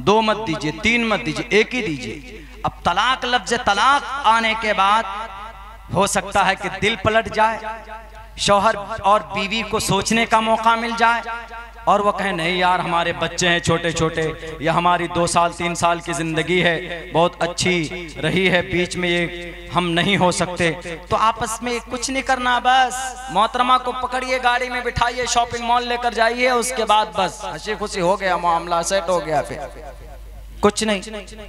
2 मत दीजिए, 3 मत दीजिए, 1 ही दीजिए। अब तलाक, लफ्ज तलाक आने के बाद हो सकता है कि दिल पलट जाए, शौहर और बीवी को सोचने का मौका मिल जाए और वो कहें नहीं यार हमारे बच्चे हैं छोटे छोटे, या हमारी 2 साल 3 साल की ज़िंदगी है बहुत अच्छी रही है, बीच में ये हम नहीं हो सकते। तो आपस में कुछ नहीं करना, बस मोहतरमा को पकड़िए, गाड़ी में बिठाइए, शॉपिंग मॉल लेकर जाइए, उसके बाद बस हंसी खुशी हो गया, मामला सेट हो गया, फिर कुछ नहीं।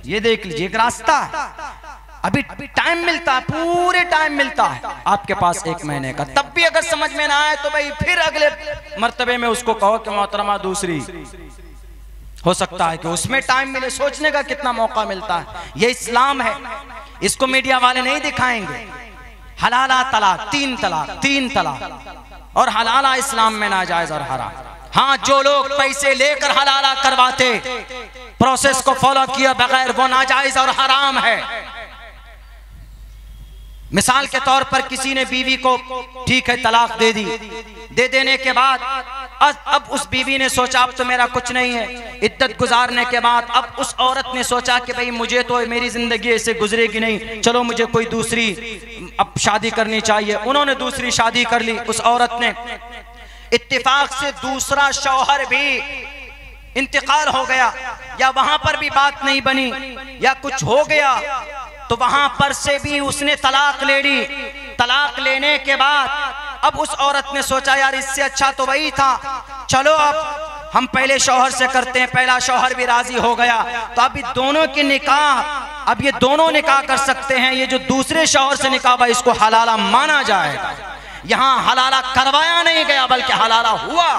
ये देख लीजिए एक रास्ता है, अभी टाइम मिलता है, पूरे टाइम मिलता है आपके पास 1 महीने का। तब भी अगर समझ में ना आए तो भाई फिर अगले मर्तबे में उसको कहो कि मोहतरमा दूसरी, हो सकता है कि उसमें टाइम मिले, सोचने का कितना मौका मिलता है। ये इस्लाम है, इसको मीडिया वाले नहीं दिखाएंगे। हलाला तलाक, 3 तलाक, 3 तलाक, और हलाला इस्लाम में नाजायज और हराम। हाँ, जो लोग पैसे लेकर हलाला करवाते, प्रोसेस को फॉलो किया बगैर, वो नाजायज और हराम है। मिसाल के तौर पर किसी ने बीवी को ठीक है तलाक दे दी, दे देने के बाद अब उस बीवी ने सोचा अब तो मेरा कुछ नहीं है। इद्दत गुजारने के बाद अब उस औरत ने सोचा कि भाई मुझे तो मेरी जिंदगी ऐसे गुजरेगी नहीं, चलो मुझे कोई दूसरी अब शादी करनी चाहिए। उन्होंने दूसरी शादी कर ली। उस औरत ने इत्तेफाक से दूसरा शौहर भी इंतकाल हो गया, या वहां पर भी बात नहीं बनी, या कुछ हो गया, तो वहां पर से भी उसने तलाक ले ली। तलाक लेने के बाद अब उस औरत ने सोचा यार इससे अच्छा तो वही था, चलो अब हम पहले शौहर से करते हैं। पहला शौहर भी राजी हो गया, तो अभी दोनों के निकाह, अब ये दोनों निकाह कर सकते हैं। ये जो दूसरे शौहर से निकाह हुआ इसको हलाला माना जाएगा। यहाँ हलाला करवाया नहीं गया बल्कि हलाला हुआ।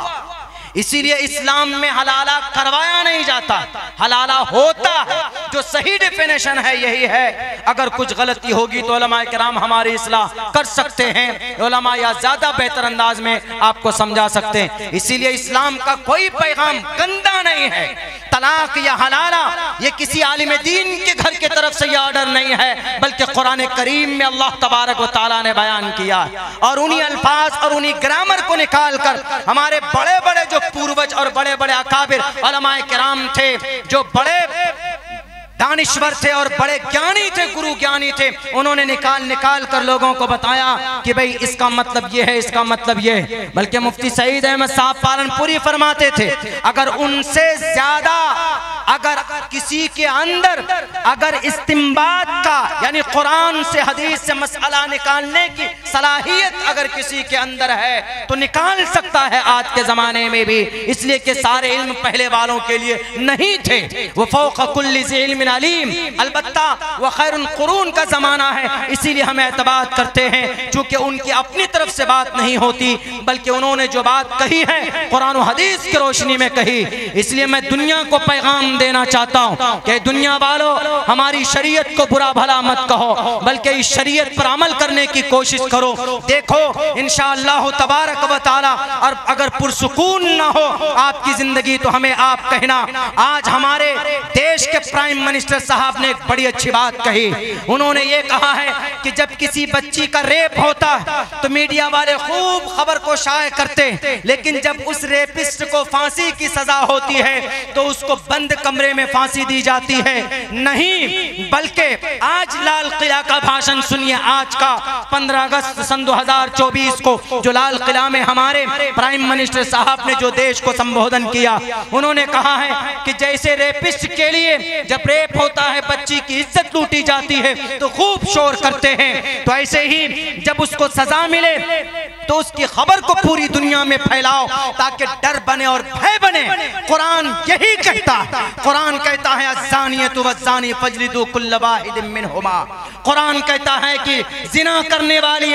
इसीलिए इस्लाम में हलाला करवाया नहीं जाता, हलाला होता है। जो सही डेफिनेशन है यही है। अगर कुछ गलती होगी तो उलमा किराम हमारी इस्लाह कर सकते हैं, उलमा या ज्यादा बेहतर अंदाज में आपको समझा सकते हैं। इसीलिए इस्लाम का कोई पैगाम गंदा नहीं है। तलाक या हलाला ये किसी आलिम दीन के घर की तरफ से यह ऑर्डर नहीं है, बल्कि कुरान करीम में अल्लाह तबारक व तआला ने बयान किया। और उन्हीं अल्फाज और उन्हीं ग्रामर को निकाल कर हमारे बड़े बड़े जो पूर्वज और बड़े बड़े अकाबिर उलमाए किराम थे, जो बड़े दानिश्वर थे और बड़े ज्ञानी थे, गुरु ज्ञानी थे, उन्होंने निकाल कर लोगों को बताया कि भाई इसका मतलब ये है, इसका मतलब ये है। बल्कि मुफ्ती सईद अहमद साहब पालनपुरी फरमाते थे अगर उनसे ज्यादा अगर किसी के अंदर अगर इस्तिंबात का यानी कुरान से हदीस से मसला निकालने की सलाहियत अगर किसी के अंदर है तो निकाल सकता है आज के जमाने में भी। इसलिए कि सारे इल्म पहले वालों के लिए नहीं थे। वो फौक़ कुल्ली ज़ी इल्मिन अलीम, अलबत्ता वह खैरुल कुरून का जमाना है। इसीलिए हम एतबार करते हैं, चूंकि उनकी अपनी तरफ से बात नहीं होती बल्कि उन्होंने जो बात कही है कुरान और हदीस की रोशनी में कही। इसलिए मैं दुनिया को पैगाम देना चाहता हूँ कि दुनिया वालों हमारी शरीयत को बुरा भला मत कहो, बल्कि इस शरीयत पर अमल करने की कोशिश करो। देखो इंशाअल्लाह तबारक व तआला, और अगर पुरसुकून ना हो आपकी जिंदगी तो हमें आप कहना। आज हमारे देश के प्राइम मिनिस्टर साहब ने एक बड़ी अच्छी बात कही। उन्होंने ये कहा है कि जब किसी बच्ची का रेप होता है तो मीडिया वाले खूब खबर को शाये करते हैं, लेकिन जब उस रेपिस्ट को फांसी की सजा होती है तो उसको बंद कमरे में फांसी दी जाती है। नहीं, बल्कि आज लाल किला का भाषण सुनिए। आज का 15 अगस्त सन 2024 को जो लाल किला में हमारे प्राइम मिनिस्टर साहब ने जो देश को संबोधन किया, उन्होंने कहा है कि जैसे रेपिस्ट के लिए जब रेप होता है बच्ची की इज्जत लूटी जाती है तो खूब शोर करते हैं, तो ऐसे ही जब उसको सजा मिले तो उसकी खबर को पूरी दुनिया में फैलाओ ताकि डर बने और भय बने। कुरान यही कहता है। कुरान कहता है अज़्ज़ानियतु वज़्ज़ानी फ़ज्लिदू कुल्ल वाहिदिम मिनहुमा। कुरान कहता है कि जिना करने वाली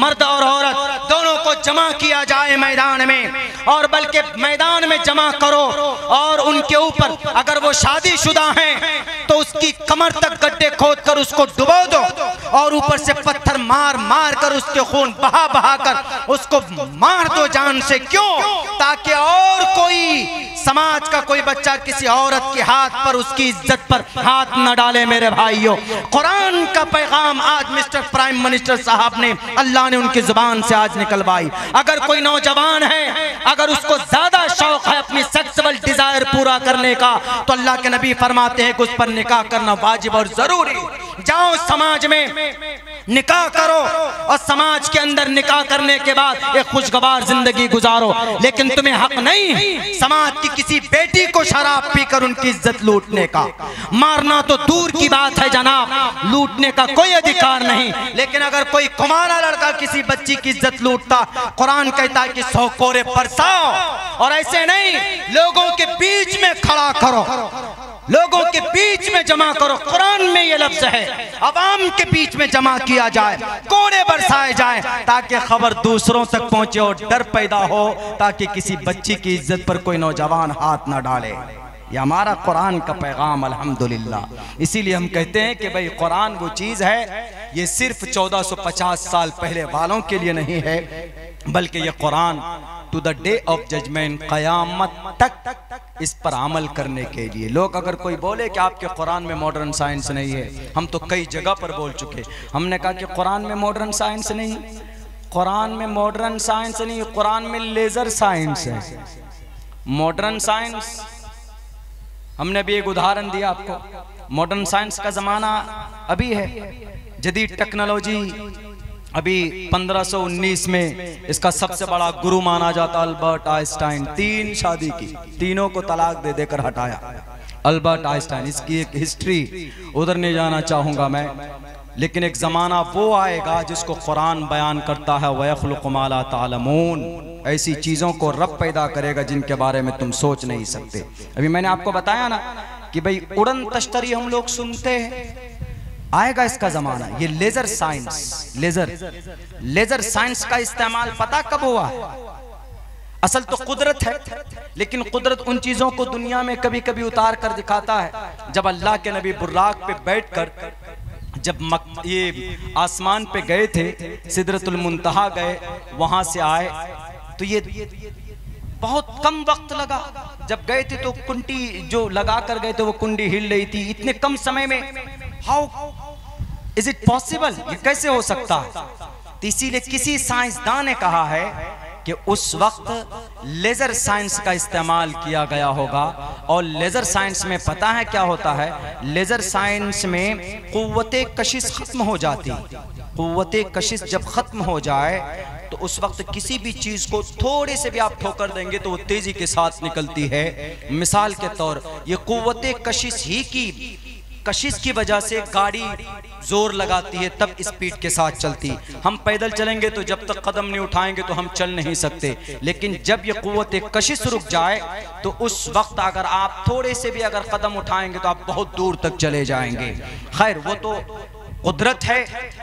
मर्द और औरत दोनों को जमा किया जाए मैदान में, और बल्कि मैदान में जमा करो और उनके ऊपर अगर वो शादीशुदा हैं तो उसकी कमर तक गड्ढे खोद कर उसको डुबो दो और ऊपर से पत्थर मार मार कर उसके खून बहा बहाकर उसको मार दो जान से। क्यों? ताकि और कोई समाज का कोई बच्चा किसी औरत के हाथ पर, उसकी इज्जत पर हाथ न डाले। मेरे भाइयों, कुरान का पैगाम आज मिस्टर प्राइम मिनिस्टर साहब ने, अल्लाह ने उनकी जुबान से आज निकलवाई। अगर कोई नौजवान है, अगर उसको ज्यादा शौक है अपनी सेक्सुअल डिजायर पूरा करने का, तो अल्लाह के नबी फरमाते हैं कि उस पर निकाह करना वाजिब और जरूरी। जाओ समाज में निकाह करो और समाज के अंदर निकाह करने के बाद एक खुशगवार जिंदगी गुजारो। लेकिन तुम्हें हक नहीं समाज की किसी बेटी को शराब पीकर उनकी इज्जत लूटने का। मारना तो दूर की बात है जनाब, लूटने का कोई अधिकार नहीं। लेकिन अगर कोई कुमारा लड़का किसी बच्ची की इज्जत लूटता, कुरान कहता है कि 100 कोरे बरसाओ और ऐसे नहीं, लोगों के बीच में खड़ा करो, लोगों के बीच में जमा करो। कुरान में ये लफ्ज है, अवाम के बीच में जमा किया जाए, कोड़े बरसाए जाए, ताकि खबर दूसरों तक पहुंचे और डर पैदा हो, ताकि किसी बच्ची की इज्जत पर कोई नौजवान हाथ ना डाले। ये हमारा कुरान का पैगाम अल्हम्दुलिल्लाह। इसीलिए हम कहते हैं कि भाई कुरान वो चीज़ है, ये सिर्फ 1450 साल पहले वालों के लिए नहीं है, बल्कि ये Quran to the day of judgement, क़यामत तक इस पर अमल करने के लिए। लोग अगर कोई बोले कि आपके कुरान में मॉडर्न साइंस नहीं है, हम तो कई जगह पर बोल चुके, हमने कहा कि कुरान में मॉडर्न साइंस नहीं, कुरान में मॉडर्न साइंस नहीं, कुरान में लेज़र साइंस है। मॉडर्न साइंस, हमने भी एक उदाहरण दिया आपको, मॉडर्न साइंस का ज़माना अभी है, जदीद टेक्नोलॉजी अभी 1519 में इसका सबसे बड़ा गुरु माना जाता अल्बर्ट आइंस्टाइन। 3 शादी की, तीनों को तलाक दे देकर हटाया अल्बर्ट आइंस्टाइन। इसकी एक हिस्ट्री, उधर नहीं जाना चाहूँगा मैं, लेकिन एक ज़माना वो आएगा जिसको कुरान बयान करता है, वयख़्लुक़ु मा ला तालमून, ऐसी चीज़ों को रब पैदा करेगा जिनके बारे में तुम सोच नहीं सकते। अभी मैंने आपको बताया ना कि भाई उड़न तश्तरी हम लोग सुनते हैं, आएगा इसका जमाना। ये लेजर साइंस, लेजर साइंस का इस्तेमाल पता कब हुआ? असल तो कुदरत है, लेकिन कुदरत उन चीजों को दुनिया में कभी कभी उतार कर दिखाता है। जब अल्लाह के नबी बुर्राक पे बैठकर जब ये आसमान पे गए थे, सिदरतुल मुंतहा गए, वहां से आए, तो ये बहुत कम वक्त लगा। जब गए थे तो कुंडी जो लगा कर गए थे वो कुंडी हिल रही थी इतने कम समय में। How is it possible? ये कैसे हो सकता है? तो इसीलिए किसी साइंसदान ने कहा है कि उस वक्त लेजर साइंस का इस्तेमाल किया गया होगा। और लेजर साइंस में पता है क्या होता है? लेजर साइंस में कुव्वते कशिश खत्म हो जाती। कुव्वते कशिश जब खत्म हो जाए तो उस वक्त किसी भी चीज को थोड़े से भी आप ठोकर देंगे तो वो तेजी के साथ निकलती है। मिसाल के तौर ये कुव्वते कशिश ही की कशिश की वजह से गाड़ी जोर लगाती है, तब स्पीड के साथ चलती। हम पैदल चलेंगे तो जब तक कदम नहीं उठाएंगे तो हम चल नहीं सकते। लेकिन जब ये कुव्वत कशिश रुक जाए तो उस वक्त अगर आप थोड़े से भी अगर कदम उठाएंगे तो आप बहुत दूर तक चले जाएंगे। खैर वो तो कुदरत है,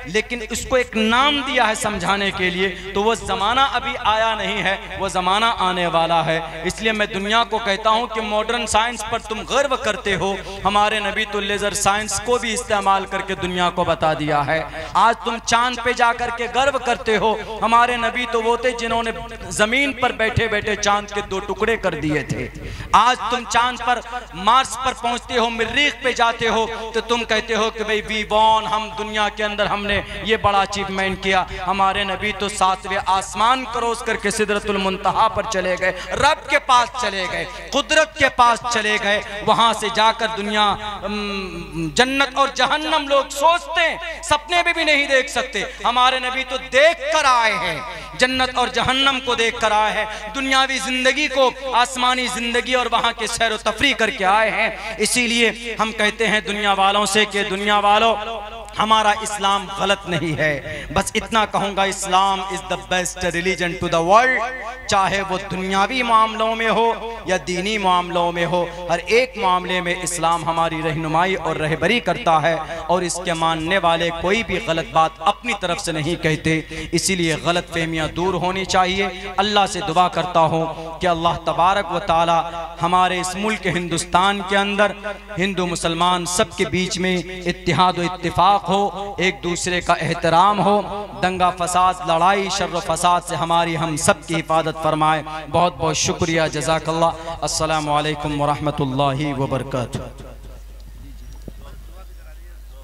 लेकिन इसको एक नाम दिया है समझाने के लिए। तो वो ज़माना अभी आया नहीं है, वो ज़माना आने वाला है। इसलिए मैं दुनिया को कहता हूँ कि मॉडर्न साइंस पर तुम गर्व करते हो, हमारे नबी तो लेज़र साइंस को भी इस्तेमाल करके दुनिया को बता दिया है। आज तुम चांद पे जा कर के गर्व करते हो, हमारे नबी तो वो थे जिन्होंने ज़मीन पर बैठे बैठे चांद के 2 टुकड़े कर दिए थे। आज तुम चांद पर, मार्स पर पहुँचते हो, मरीख पे जाते हो, तो तुम कहते हो कि भाई वी वॉन, हम दुनिया के अंदर हमने ये बड़ा अचीवमेंट किया। हमारे नबी तो 7वें आसमान क्रॉस करके सिदरतुल मुंतहा पर चले गए, रब के पास चले गए, कुदरत के पास चले गए। वहां से जाकर दुनिया, जन्नत और जहन्नम लोग सोचते हैं, सपने में भी नहीं देख सकते। हमारे नबी तो देख कर आए हैं, जन्नत और जहन्नम को देख कर आए हैं, दुनियावी जिंदगी को, आसमानी जिंदगी और वहां के सैर व तफरी करके आए हैं। इसीलिए हम कहते हैं दुनिया वालों से कि दुनिया वालों, हमारा इस्लाम गलत नहीं है। बस इतना कहूँगा, Islam is the best religion to the world, चाहे वो दुनियावी मामलों में हो या दीनी मामलों में हो, हर एक मामले में इस्लाम हमारी रहनुमाई और रहबरी करता है और इसके मानने वाले कोई भी गलत बात अपनी तरफ से नहीं कहते। इसीलिए गलत फहमियाँ दूर होनी चाहिए। अल्लाह से दुआ करता हूँ कि अल्लाह तबारक व ताला हमारे इस मुल्क हिंदुस्तान के अंदर हिंदू मुसलमान सबके बीच में इत्तिहाद व इत्तिफाक हो, एक दूसरे का एहतराम हो, दंगा फसाद, लड़ाई, शर्र फसाद से हमारी हम सब की हिफाजत फरमाए। बहुत बहुत शुक्रिया, जज़ाकल्लाह। अस्सलामु अलैकुम व रहमतुल्लाहि व बरकातुहू।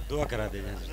दुआ करा दीजिए।